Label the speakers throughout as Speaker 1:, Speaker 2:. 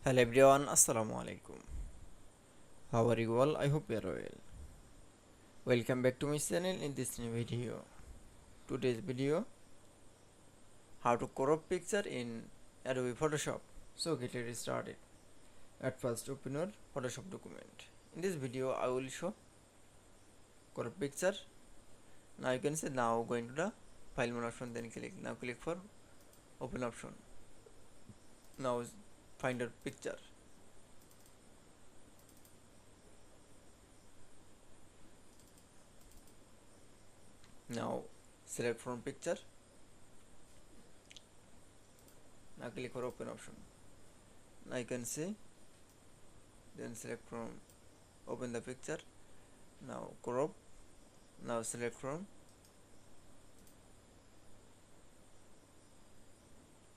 Speaker 1: Hello everyone, Assalamu alaikum. How are you all? I hope you are well. Welcome back to my channel in this new video. Today's video, how to crop picture in Adobe Photoshop. So get it started. At first open your Photoshop document. In this video I will show crop picture. Now you can say now going to the file menu option, then click for open option. Now find your picture. Now select from picture. Now click for open option. Now you can see, then select from open the picture. Now crop. Now select from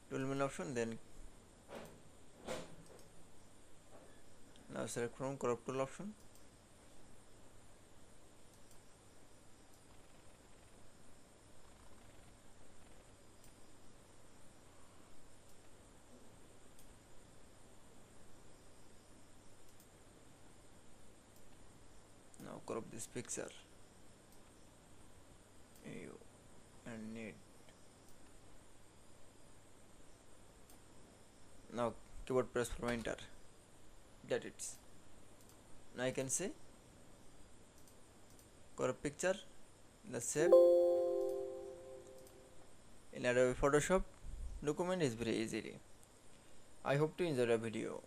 Speaker 1: tool menu option, then now select from crop tool option. Now crop this picture. You and need. Now keyboard press for enter. That it's. Now you can see crop picture the shape in Adobe Photoshop document is very easy. I hope to enjoy the video.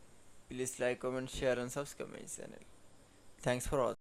Speaker 1: Please like, comment, share and subscribe my channel. Thanks for watching.